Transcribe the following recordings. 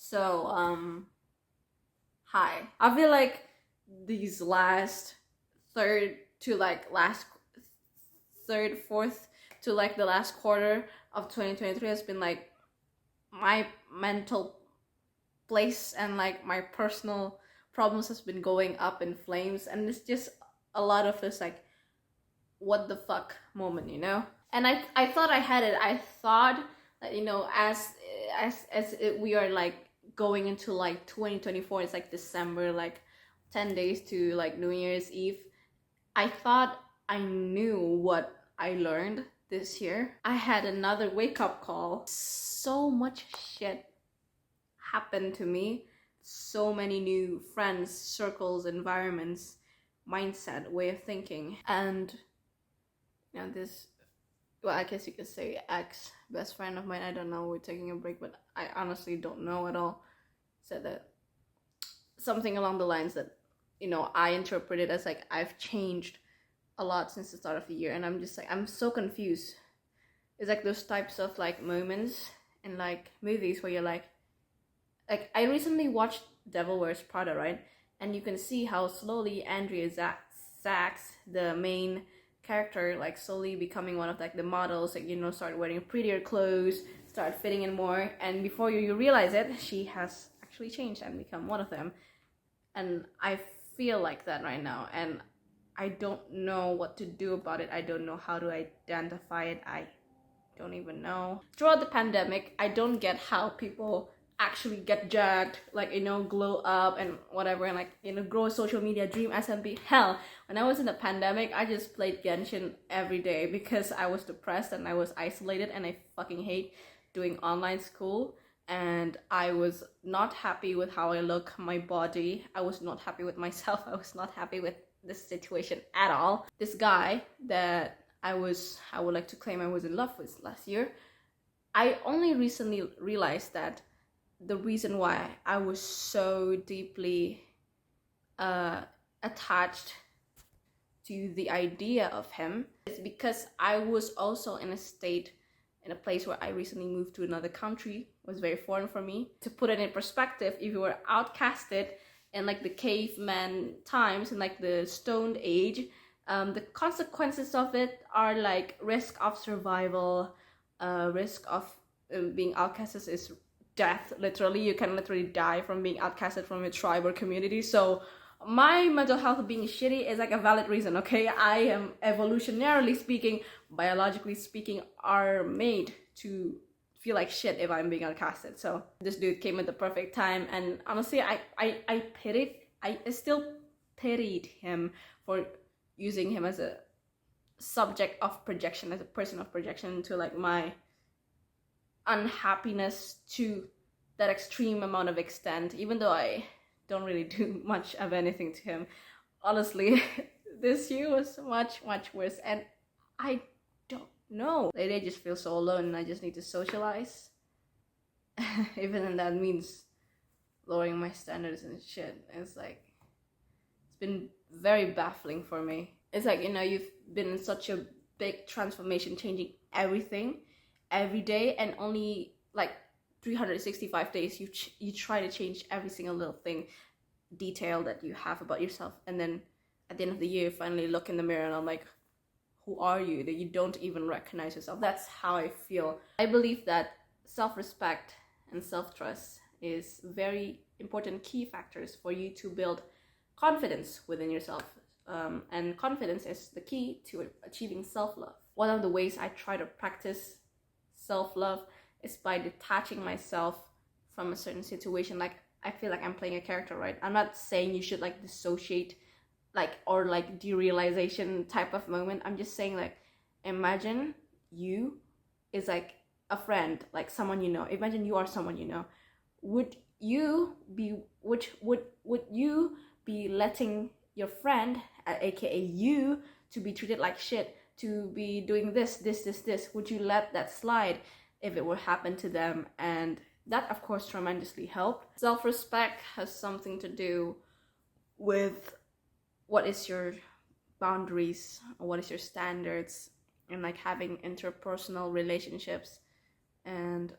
So, hi. I feel like these last third to like last third, fourth to like the last quarter of 2023 has been like my mental place and like my personal problems has been going up in flames, and it's just a lot of this like what the fuck moment, you know? And I thought I had it. I thought that, we are like going into like 2024, it's like December, like 10 days to like New Year's Eve. I thought I knew what I learned this year. I had another wake up call. So much shit happened to me. So many new friends, circles, environments, mindset, way of thinking. And this, well, I guess you could say ex best friend of mine, I don't know, we're taking a break, but I honestly don't know at all, said that something along the lines that, I interpreted as like I've changed a lot since the start of the year, and I'm just like, I'm so confused. It's like those types of like moments in like movies where you're like I recently watched Devil Wears Prada, right? And you can see how slowly Andrea Sachs, the main character, like slowly becoming one of like the models, like, start wearing prettier clothes, start fitting in more, and before you realize it, she has actually changed and become one of them. And I feel like that right now, and I don't know what to do about it. I don't know how to identify it. I don't even know. Throughout the pandemic, I don't get how people actually get jacked, like, glow up and whatever, and like, grow a social media dream SMB. Hell, when I was in the pandemic, I just played Genshin every day because I was depressed and I was isolated, and I fucking hate doing online school. And I was not happy with how I look, my body. I was not happy with myself. I was not happy with this situation at all. This guy that I would like to claim I was in love with last year, I only recently realized that the reason why I was so deeply attached to the idea of him is because I was also in a place where I recently moved to another country. It was very foreign for me. To put it in perspective, if you were outcasted in like the caveman times, in like the Stone Age, the consequences of it are like risk of survival, risk of being outcasted is death. Literally, you can literally die from being outcasted from a tribe or community. So my mental health being shitty is like a valid reason, okay? I am, evolutionarily speaking, biologically speaking, are made to feel like shit if I'm being outcasted. So this dude came at the perfect time, and honestly, I still pitied him for using him as a subject of projection, as a person of projection, to like my unhappiness to that extreme amount of extent, even though I don't really do much of anything to him. Honestly, this year was much, much worse, and I don't know. Lately, I just feel so alone, and I just need to socialize. Even then, that means lowering my standards and shit. It's like, it's been very baffling for me. It's like, you've been in such a big transformation, changing everything every day, and only like 365 days you try to change every single little thing, detail that you have about yourself, and then at the end of the year you finally look in the mirror and I'm like, who are you that you don't even recognize yourself? That's how I feel. I believe that self-respect and self-trust is very important key factors for you to build confidence within yourself, and confidence is the key to achieving self-love. One of the ways I try to practice self-love is by detaching myself from a certain situation. Like, I feel like I'm playing a character, right? I'm not saying you should like dissociate, like, or like derealization type of moment. I'm just saying, like, imagine you is like a friend, like someone you know. Imagine you are someone you know. Would you be letting your friend, aka you, to be treated like shit, to be doing this? Would you let that slide if it would happen to them? And that, of course, tremendously helped. Self-respect has something to do with what is your boundaries, or what is your standards, and like having interpersonal relationships, and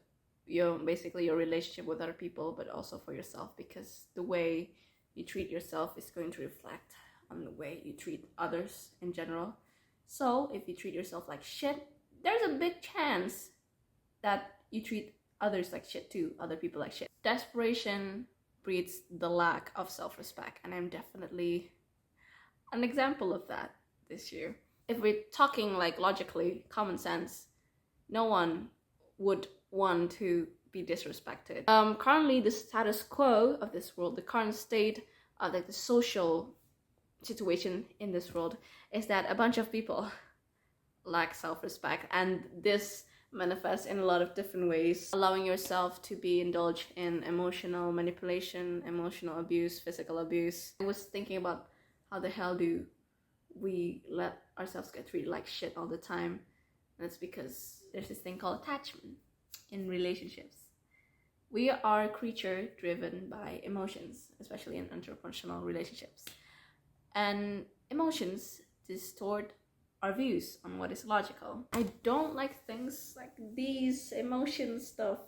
basically your relationship with other people, but also for yourself, because the way you treat yourself is going to reflect on the way you treat others in general. So if you treat yourself like shit, there's a big chance that you treat others like shit too, other people like shit. Desperation breeds the lack of self-respect, and I'm definitely an example of that this year. If we're talking like logically, common sense, no one would want to be disrespected. Currently, the status quo of this world, the current state of like the social situation in this world, is that a bunch of people lack self-respect, and this manifests in a lot of different ways. Allowing yourself to be indulged in emotional manipulation, emotional abuse, physical abuse. I was thinking about how the hell do we let ourselves get treated like shit all the time, and it's because there's this thing called attachment in relationships. We are a creature driven by emotions, especially in interpersonal relationships. And emotions distort our views on what is logical. I don't like things like these emotion stuff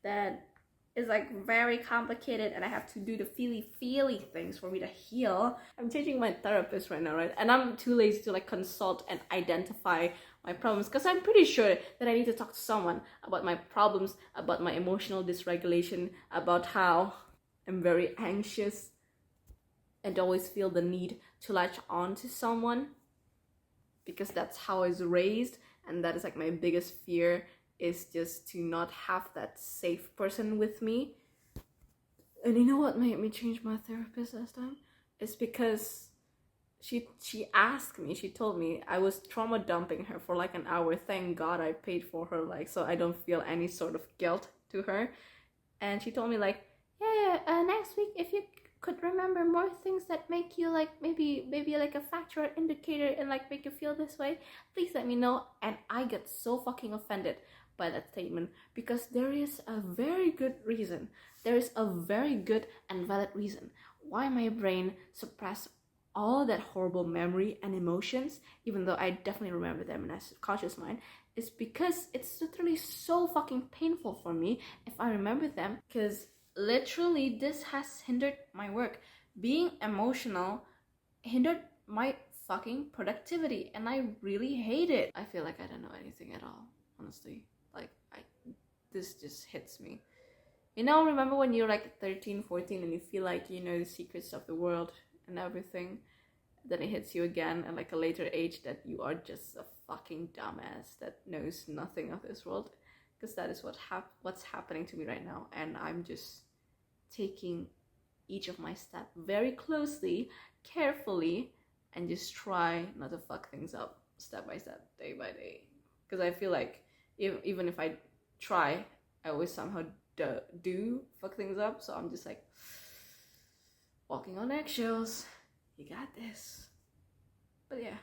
that is like very complicated, and I have to do the feely things for me to heal. I'm changing my therapist right now, right? And I'm too lazy to like consult and identify my problems, because I'm pretty sure that I need to talk to someone about my problems, about my emotional dysregulation, about how I'm very anxious and always feel the need to latch on to someone, because that's how I was raised, and that is like my biggest fear, is just to not have that safe person with me. And you know what made me change my therapist last time? It's because she asked me, she told me I was trauma dumping her for like an hour. Thank God I paid for her, like, so I don't feel any sort of guilt to her. And she told me like, next week, if you could remember more things that make you like maybe like a factor or indicator and like make you feel this way, please let me know. And I get so fucking offended by that statement, because there is a very good reason, there is a very good and valid reason why my brain suppressed all that horrible memory and emotions, even though I definitely remember them in a subconscious mind. Is because it's literally so fucking painful for me if I remember them, because literally this has hindered my work. Being emotional hindered my fucking productivity, and I really hate it. I feel like I don't know anything at all, honestly. Like, this just hits me. You know, remember when you're like 13, 14 and you feel like you know the secrets of the world and everything? Then it hits you again at like a later age that you are just a fucking dumbass that knows nothing of this world. Because that is what's happening to me right now, and I'm just taking each of my steps very closely, carefully, and just try not to fuck things up step by step, day by day. Because I feel like even if I try, I always somehow do fuck things up. So I'm just like walking on eggshells. You got this. But yeah.